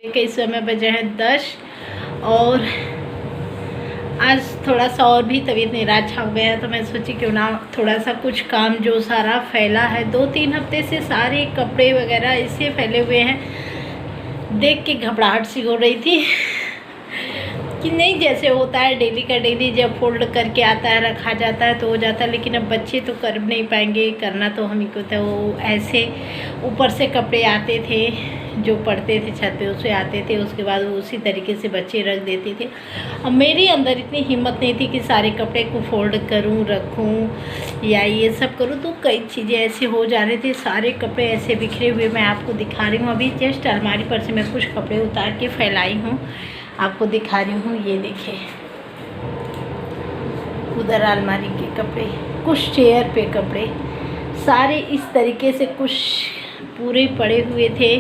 के इस समय बजे हैं 10 और आज थोड़ा सा और भी तबीयत नाराज हो गया है, तो मैं सोची क्यों ना थोड़ा सा कुछ काम जो सारा फैला है 2-3 हफ्ते से सारे कपड़े वगैरह इससे फैले हुए हैं, देख के घबराहट सी हो रही थी कि नहीं जैसे होता है डेली का डेली जब फोल्ड करके आता है रखा जाता है तो हो जाता है, लेकिन अब बच्चे तो कर नहीं पाएंगे, करना तो हम ही को था। वो ऐसे ऊपर से कपड़े आते थे जो पड़ते थे छत पे उसे आते थे, उसके बाद वो उसी तरीके से बच्चे रख देते थे। अब मेरी अंदर इतनी हिम्मत नहीं थी कि सारे कपड़े को फोल्ड करूं रखूं या ये सब करूं, तो कई चीज़ें ऐसे हो जा रहे थे, सारे कपड़े ऐसे बिखरे हुए। मैं आपको दिखा रही हूँ, अभी जस्ट अलमारी पर से मैं कुछ कपड़े उतार के फैलाई हूँ, आपको दिखा रही हूँ। ये देखिए उधर अलमारी के कपड़े, कुछ चेयर पे कपड़े सारे इस तरीके से कुछ पूरे पड़े हुए थे,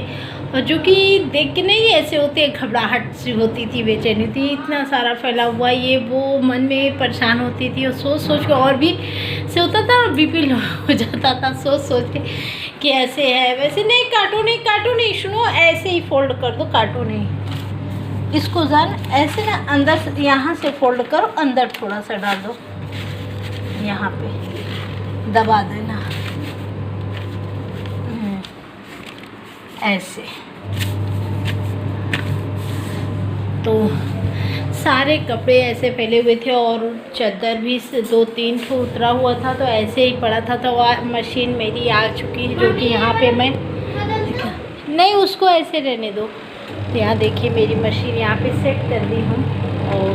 और जो कि देख के नहीं ऐसे होते, घबराहट सी होती थी, बेचैनी थी, इतना सारा फैला हुआ ये वो, मन में परेशान होती थी और सोच सोच के और भी से होता था, बीपी लो हो जाता था सोच सोच के कि ऐसे है वैसे नहीं, काटो नहीं, सुनो ऐसे ही फोल्ड कर दो, काटो नहीं इसको जान, ऐसे ना अंदर से यहाँ से फोल्ड करो, अंदर थोड़ा सा डाल दो, यहाँ पे दबा देना ऐसे। तो सारे कपड़े ऐसे फैले हुए थे और चादर भी 2-3 ठो उतरा हुआ था, तो ऐसे ही पड़ा था। तो मशीन मेरी आ चुकी है, जो कि यहाँ पे मैं नहीं, उसको ऐसे रहने दो। तो यहाँ देखिए मेरी मशीन यहाँ पे सेट कर दी हूँ और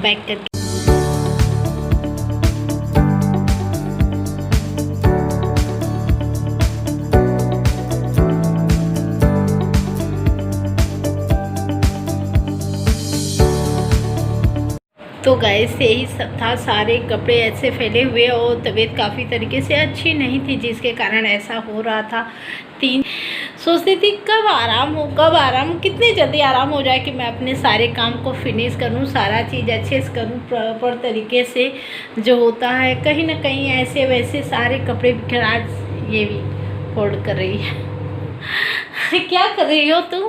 बैक करके तो गाइस यही सब था, सारे कपड़े ऐसे फैले हुए और तबीयत काफ़ी तरीके से अच्छी नहीं थी, जिसके कारण ऐसा हो रहा था। सोचती थी कब आराम कितनी जल्दी आराम हो जाए कि मैं अपने सारे काम को फिनिश करूं, सारा चीज़ अच्छे से करूं, प्रॉपर तरीके से जो होता है। कहीं ना कहीं ऐसे वैसे सारे कपड़े बिखर, आज ये भी फोल्ड कर रही है क्या कर रही हो तुम?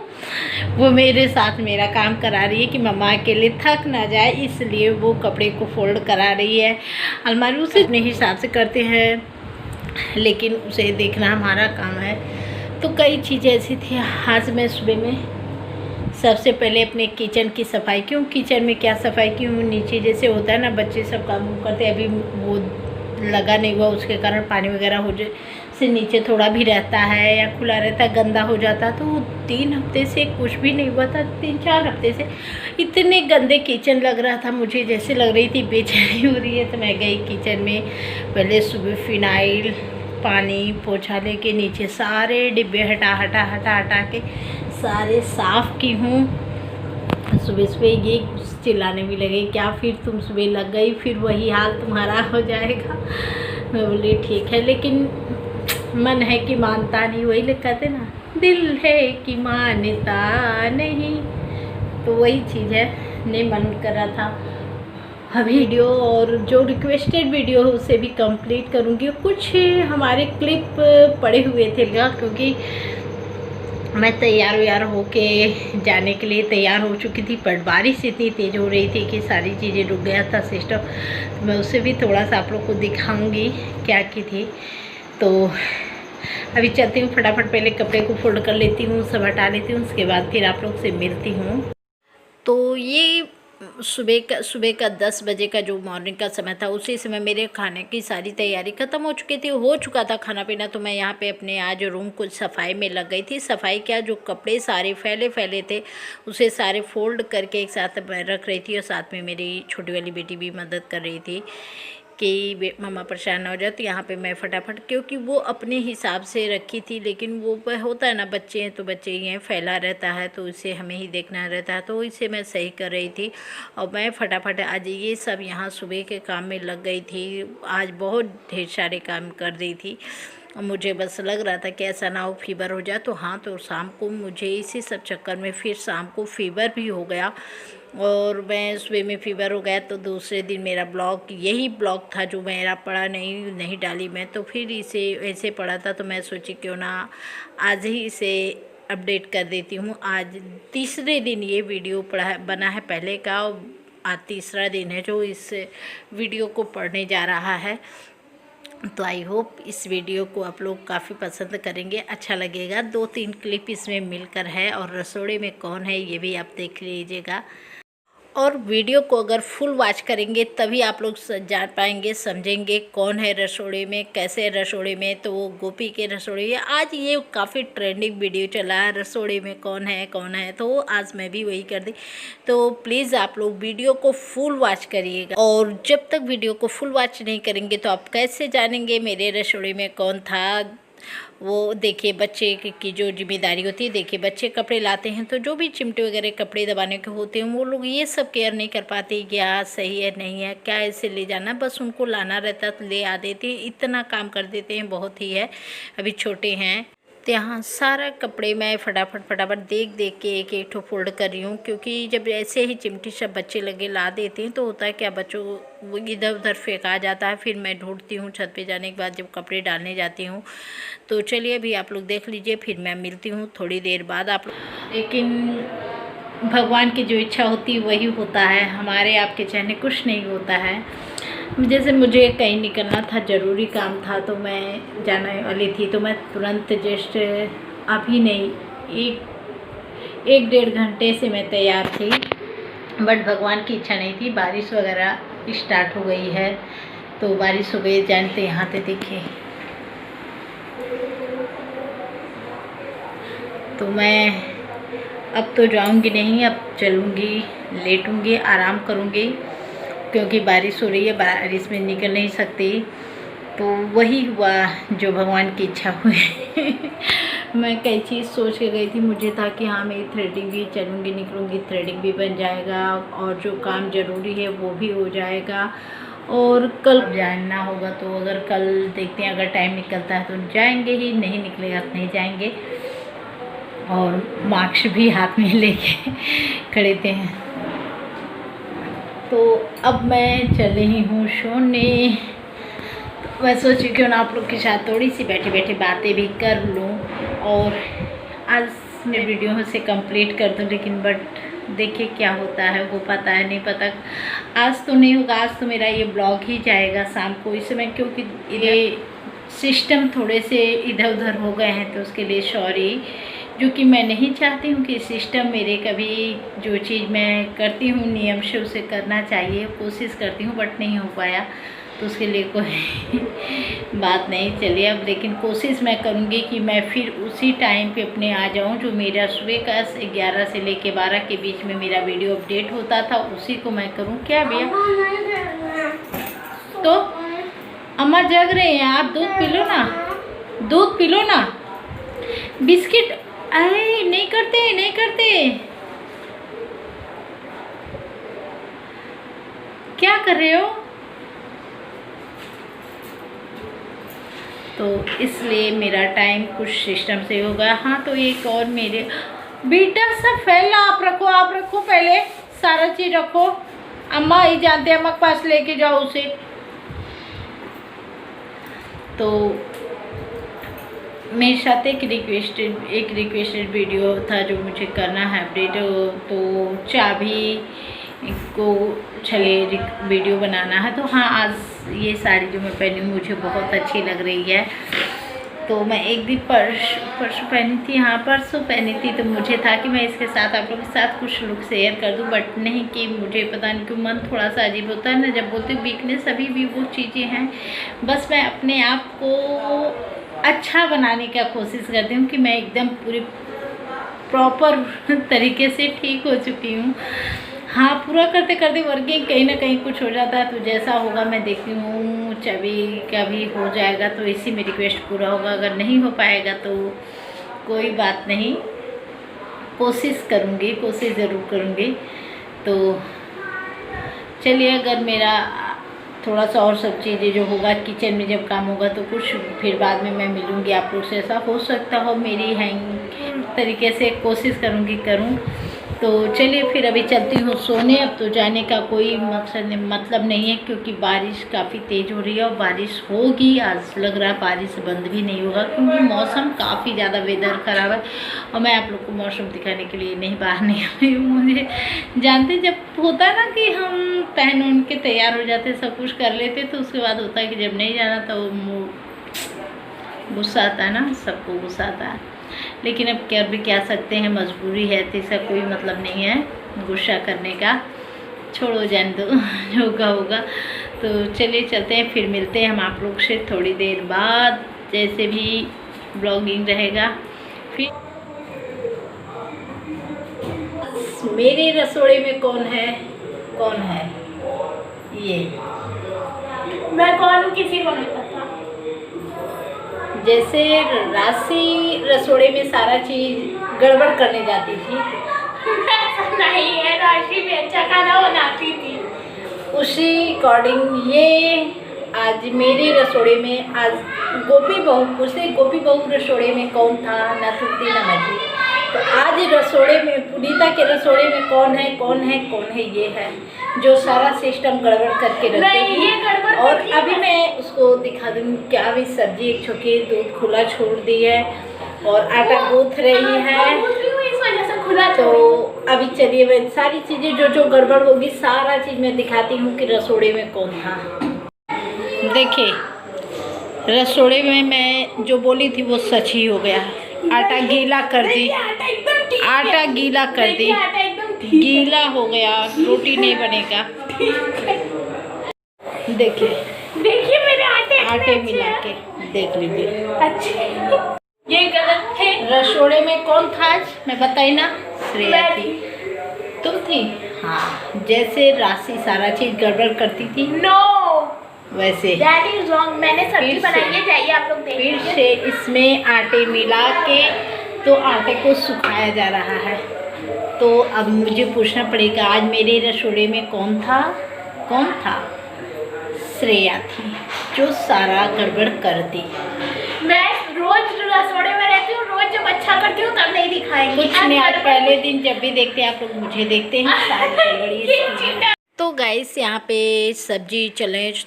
वो मेरे साथ मेरा काम करा रही है कि मम्मा के लिए थक ना जाए, इसलिए वो कपड़े को फोल्ड करा रही है। अलमारी उसे अपने हिसाब से करते हैं, लेकिन उसे देखना हमारा काम है। तो कई चीज़ें ऐसी थी। आज मैं सुबह में सबसे पहले अपने किचन की सफाई, क्यों किचन में क्या सफाई, क्यों नीचे जैसे होता है ना बच्चे सब काम करते हैं, अभी वो लगा नहीं हुआ, उसके कारण पानी वगैरह हो जाए से नीचे थोड़ा भी रहता है या खुला रहता है, गंदा हो जाता। तो 3 हफ्ते से कुछ भी नहीं हुआ था, 3-4 हफ्ते से इतने गंदे किचन लग रहा था मुझे, जैसे लग रही थी बेचैनी हो रही है। तो मैं गई किचन में, पहले सुबह फिनाइल पानी पोछा लेके नीचे सारे डिब्बे हटा के सारे साफ़ की हूँ। सुबह ये चिल्लाने भी लगे, क्या फिर तुम सुबह लग गई, फिर वही हाल तुम्हारा हो जाएगा। मैं बोली ठीक है, लेकिन मन है कि मानता नहीं, वही लोग कहते ना, दिल है कि मानता नहीं, तो वही चीज़ है, नहीं मन कर रहा था। अभी वीडियो और जो रिक्वेस्टेड वीडियो है उसे भी कंप्लीट करूँगी। कुछ हमारे क्लिप पड़े हुए थे, क्योंकि मैं तैयार होके जाने के लिए तैयार हो चुकी थी, पर बारिश इतनी तेज़ हो रही थी कि सारी चीज़ें रुक गया था सिस्टम। तो मैं उसे भी थोड़ा सा आप लोग को दिखाऊंगी क्या की थी। तो अभी चलती हूँ, फटाफट पहले कपड़े को फोल्ड कर लेती हूँ, सब हटा लेती हूँ, उसके बाद फिर आप लोग से मिलती हूँ। तो ये सुबह का 10 बजे का जो मॉर्निंग का समय था, उसी समय मेरे खाने की सारी तैयारी ख़त्म हो चुकी थी, हो चुका था खाना पीना। तो मैं यहाँ पे अपने आज रूम को सफाई में लग गई थी। सफाई क्या, जो कपड़े सारे फैले थे उसे सारे फोल्ड करके एक साथ रख रही थी, और साथ में मेरी छोटी वाली बेटी भी मदद कर रही थी कि मम्मा परेशान ना हो जाए। तो यहाँ पे मैं फटाफट, क्योंकि वो अपने हिसाब से रखी थी, लेकिन वो होता है ना, बच्चे हैं तो बच्चे ही हैं, फैला रहता है तो इसे हमें ही देखना रहता है, तो इसे मैं सही कर रही थी। और मैं फटाफट आज ये सब यहाँ सुबह के काम में लग गई थी। आज बहुत ढेर सारे काम कर दी थी, और मुझे बस लग रहा था कि ऐसा ना हो फीवर हो जाए। तो हाँ, तो शाम को मुझे इसी सब चक्कर में फिर शाम को फीवर भी हो गया, और मैं सुबह में फीवर हो गया। तो दूसरे दिन मेरा ब्लॉग, यही ब्लॉग था जो मेरा पड़ा नहीं डाली मैं, तो फिर इसे ऐसे पड़ा था। तो मैं सोची क्यों ना आज ही इसे अपडेट कर देती हूँ। आज तीसरे दिन ये वीडियो बना है, पहले का आज तीसरा दिन है जो इस वीडियो को पढ़ने जा रहा है। तो आई होप इस वीडियो को आप लोग काफ़ी पसंद करेंगे, अच्छा लगेगा। 2-3 क्लिप इसमें मिलकर है और रसोड़े में कौन है ये भी आप देख लीजिएगा। और वीडियो को अगर फुल वॉच करेंगे तभी आप लोग जान पाएंगे, समझेंगे कौन है रसोड़े में, कैसे रसोड़े में। तो वो गोपी के रसोड़े में आज ये काफ़ी ट्रेंडिंग वीडियो चला है, रसोड़े में कौन है। तो आज मैं भी वही कर दी। तो प्लीज़ आप लोग वीडियो को फुल वॉच करिएगा, और जब तक वीडियो को फुल वॉच नहीं करेंगे तो आप कैसे जानेंगे मेरे रसोड़े में कौन था। वो देखिए बच्चे की जो जिम्मेदारी होती है, देखिए बच्चे कपड़े लाते हैं तो जो भी चिमटे वगैरह कपड़े दबाने के होते हैं वो लोग ये सब केयर नहीं कर पाते, क्या सही है नहीं है, क्या ऐसे ले जाना, बस उनको लाना रहता तो ले आ देते हैं, इतना काम कर देते हैं, बहुत ही है। अभी छोटे हैं तो यहाँ सारा कपड़े मैं फटाफट देख के एक ठो फोल्ड कर रही हूँ, क्योंकि जब ऐसे ही चिमटी सब बच्चे लगे ला देते हैं तो होता है क्या, बच्चों वो इधर उधर फेंका जाता है। फिर मैं ढूंढती हूँ छत पे जाने के बाद जब कपड़े डालने जाती हूँ। तो चलिए अभी आप लोग देख लीजिए, फिर मैं मिलती हूँ थोड़ी देर बाद आप लोग। लेकिन भगवान की जो इच्छा होती है वही होता है, हमारे आपके चाहने कुछ नहीं होता है। जैसे मुझे कहीं निकलना था, ज़रूरी काम था, तो मैं जाने वाली थी, तो मैं तुरंत जस्ट अभी नहीं 1-1.5 घंटे से मैं तैयार थी, बट भगवान की इच्छा नहीं थी। बारिश वगैरह स्टार्ट हो गई है, तो बारिश हो गई, जानते यहाँ पे देखिए। तो मैं अब तो जाऊंगी नहीं, अब चलूँगी, लेटूंगी, आराम करूँगी, क्योंकि बारिश हो रही है, बारिश में निकल नहीं सकती। तो वही हुआ जो भगवान की इच्छा हुई। मैं कई चीज़ सोच के गई थी, मुझे था कि हाँ मैं थ्रेडिंग भी चलूँगी, निकलूँगी, थ्रेडिंग भी बन जाएगा और जो काम ज़रूरी है वो भी हो जाएगा। और कल जानना होगा, तो अगर कल देखते हैं, अगर टाइम निकलता है तो जाएंगे ही, नहीं निकलेगा तो नहीं जाएंगे। और मार्क्स भी हाथ में लेके खड़े थे। तो अब मैं चल रही हूँ सोने। तो मैं सोची क्यों ना आप लोग के साथ थोड़ी सी बैठे बातें भी कर लूँ, और आज मैं वीडियो से कंप्लीट कर दूँ। लेकिन बट देखिए क्या होता है, वो पता है नहीं पता। आज तो नहीं होगा, आज तो मेरा ये ब्लॉग ही जाएगा शाम को इस समय, क्योंकि ये सिस्टम थोड़े से इधर उधर हो गए हैं, तो उसके लिए सॉरी। जो कि मैं नहीं चाहती हूँ कि सिस्टम मेरे, कभी जो चीज़ मैं करती हूँ नियम से उसे करना चाहिए, कोशिश करती हूँ, बट नहीं हो पाया, तो उसके लिए कोई बात नहीं। चलिए अब, लेकिन कोशिश मैं करूँगी कि मैं फिर उसी टाइम पे अपने आ जाऊँ जो मेरा सुबह का 11 से लेके 12 के बीच में मेरा वीडियो अपडेट होता था, उसी को मैं करूँ। क्या भैया? तो अम्मा जग रहे हैं, आप दूध पी लो ना, दूध पी लो ना। बिस्किट अरे नहीं करते क्या कर रहे हो? तो इसलिए मेरा टाइम कुछ सिस्टम से होगा। हाँ तो एक और मेरे बेटा सब फैला, आप रखो पहले, सारा चीज़ रखो। अम्मा ही जानते हैं, अम्मा के पास लेके जाओ उसे। तो मेरे साथ एक रिक्वेस्टेड वीडियो था जो मुझे करना है अपडेट। तो चाबी को छले वीडियो बनाना है। तो हाँ, आज ये साड़ी जो मैं पहनी हूँ मुझे बहुत अच्छी लग रही है। तो मैं एक दिन परसों पहनी थी, हाँ परसों पहनी थी। तो मुझे था कि मैं इसके साथ आप लोगों के साथ कुछ लुक शेयर कर दूँ, बट नहीं, कि मुझे पता नहीं क्यों मन थोड़ा सा अजीब होता है ना, जब बोलते वीकनेस अभी भी वो चीज़ें हैं। बस मैं अपने आप को अच्छा बनाने का कोशिश करती हूँ कि मैं एकदम पूरी प्रॉपर तरीके से ठीक हो चुकी हूँ। हाँ, पूरा करते करते वर्किंग कहीं ना कहीं कुछ हो जाता है, तो जैसा होगा मैं देखती हूँ। चाबी का भी हो जाएगा तो इसी में रिक्वेस्ट पूरा होगा, अगर नहीं हो पाएगा तो कोई बात नहीं, कोशिश करूँगी, कोशिश ज़रूर करूँगी। तो चलिए, अगर मेरा थोड़ा सा और सब चीज़ें जो होगा किचन में जब काम होगा तो कुछ फिर बाद में मैं मिलूँगी आप लोग से। ऐसा हो सकता हो मेरी हैंग तरीके से कोशिश करूँ तो चलिए फिर अभी चलती हूँ सोने। अब तो जाने का कोई मतलब नहीं है, क्योंकि बारिश काफ़ी तेज़ हो रही है और बारिश होगी। आज लग रहा है बारिश बंद भी नहीं होगा, क्योंकि मौसम काफ़ी ज़्यादा वेदर ख़राब है। और मैं आप लोग को मौसम दिखाने के लिए नहीं बाहर नहीं आई हूँ। मुझे जानते जब होता है ना कि हम पहन उन के तैयार हो जाते, सब कुछ कर लेते, तो उसके बाद होता है कि जब नहीं जाना तो गुस्सा आता है ना, सबको गुस्सा आता है। लेकिन अब कर भी क्या सकते हैं, मजबूरी है, तो इसका कोई मतलब नहीं है गुस्सा करने का। छोड़ो, जान दो, जो होगा होगा। तो चलिए चलते हैं, फिर मिलते हैं हम आप लोग से थोड़ी देर बाद, जैसे भी ब्लॉगिंग रहेगा। फिर मेरे रसोड़े में कौन है, कौन है ये? मैं कौन हूँ किसी को नहीं पता। जैसे राशि रसोड़े में सारा चीज गड़बड़ करने जाती थी, ऐसा नहीं है, राशि भी अच्छा खाना बनाती थी। उसी अकॉर्डिंग ये आज मेरे रसोड़े में, आज गोपी बहू, उसे गोपी बहू रसोड़े में कौन था, ना थी ना मैं थी। तो आज रसोड़े में, पुनीता के रसोड़े में कौन है, कौन है, कौन है? ये है जो सारा सिस्टम गड़बड़ करके रखते हैं। ये गड़बड़ और अभी मैं उसको दिखा दूँगी क्या। अभी सब्जी एक छोटी दूध खुला छोड़ दी है और आटा गूँथ रही है, इस वजह से खुला। तो अभी चलिए मैं सारी चीज़ें जो गड़बड़ होगी सारा चीज़ मैं दिखाती हूँ कि रसोड़े में कौन था। देखिए, रसोड़े में मैं जो बोली थी वो सच ही हो गया। आटा गीला कर दी, आटा गीला कर दी, गीला हो गया, रोटी नहीं बनेगा। देखिए देखिए मेरे आटे मिला के देख लीजिए। अच्छे, ये गलत है। रसोड़े में कौन था आज, मैं बताई ना? श्रेया थी। तुम थी? हाँ। जैसे राशि सारा चीज गड़बड़ करती थी, नो वैसे दैट इज रॉन्ग। मैंने सब्जी बनाई है, जाइए आप लोग देखिए। फिर से इसमें आटे मिला के तो आटे को सुखाया जा रहा है। तो अब मुझे पूछना पड़ेगा, आज मेरे रसोड़े में कौन था, कौन था? श्रेया थी, जो सारा गड़बड़ कर दी। मैं रोज रसोड़े में रहती हूँ, रोज जब अच्छा करती हूँ तब नहीं दिखाएंगे। कुछ नहीं, आज पहले दिन जब भी देखते हैं आप लोग मुझे देखते हैं सारी गड़बड़ी। तो गाइस यहाँ पे सब्जी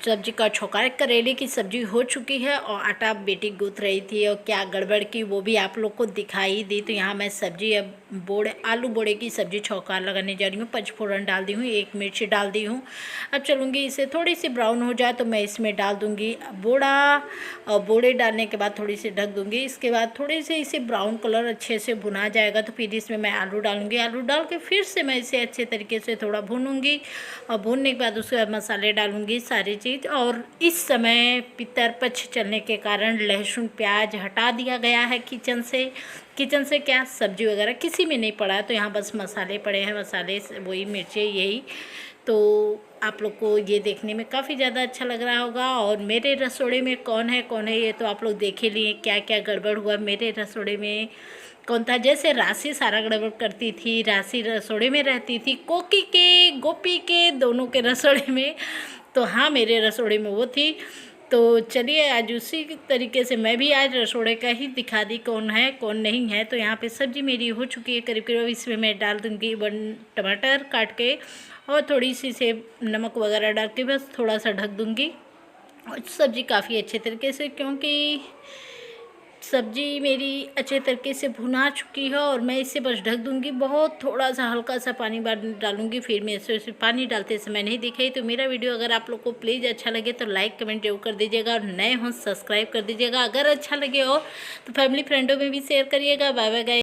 सब्जी का छोका, करेले की सब्जी हो चुकी है और आटा बेटी गूँथ रही थी और क्या गड़बड़ की वो भी आप लोग को दिखाई दी। तो यहाँ मैं सब्जी, अब आलू बोड़े की सब्जी छोका लगाने जा रही हूँ। पचफोरन डाल दी हूँ, एक मिर्च डाल दी हूँ। अब चलूँगी, इसे थोड़ी सी ब्राउन हो जाए तो मैं इसमें डाल दूँगी बोड़ा, और बोड़े डालने के बाद थोड़ी सी ढक दूँगी। इसके बाद थोड़े से इसे ब्राउन कलर अच्छे से भुना जाएगा तो फिर इसमें मैं आलू डालूँगी। आलू डाल के फिर से मैं इसे अच्छे तरीके से थोड़ा भूनूँगी और भूनने के बाद उसके बाद मसाले डालूँगी सारी चीज़। और इस समय पितरपक्ष चलने के कारण लहसुन प्याज हटा दिया गया है किचन से क्या सब्जी वगैरह किसी में नहीं पड़ा है, तो यहाँ बस मसाले पड़े हैं, मसाले वही मिर्चें यही। तो आप लोग को ये देखने में काफ़ी ज़्यादा अच्छा लग रहा होगा। और मेरे रसोड़े में कौन है ये तो आप लोग देख ही लिए, क्या क्या गड़बड़ हुआ मेरे रसोड़े में कौन था। जैसे राशि सारा गड़बड़ करती थी, राशि रसोड़े में रहती थी, कोकी के गोपी के दोनों के रसोड़े में, तो हाँ मेरे रसोड़े में वो थी। तो चलिए आज उसी तरीके से मैं भी आज रसोड़े का ही दिखा दी कौन है कौन नहीं है। तो यहाँ पे सब्ज़ी मेरी हो चुकी है करीब करीब। इसमें मैं डाल दूँगी 1 टमाटर काट के और थोड़ी सी से नमक वगैरह डाल के बस थोड़ा सा ढक दूँगी। और सब्ज़ी काफ़ी अच्छे तरीके से, क्योंकि सब्जी मेरी अच्छे तरीके से भुना चुकी है और मैं इसे बस ढक दूंगी। बहुत थोड़ा सा हल्का सा पानी डालूंगी, फिर मैं इसे पानी डालते समय नहीं दिखाई। तो मेरा वीडियो अगर आप लोग को प्लीज़ अच्छा लगे तो लाइक कमेंट जरूर कर दीजिएगा और नए हों सब्सक्राइब कर दीजिएगा। अगर अच्छा लगे और तो फैमिली फ्रेंडों में भी शेयर करिएगा। Bye bye guys.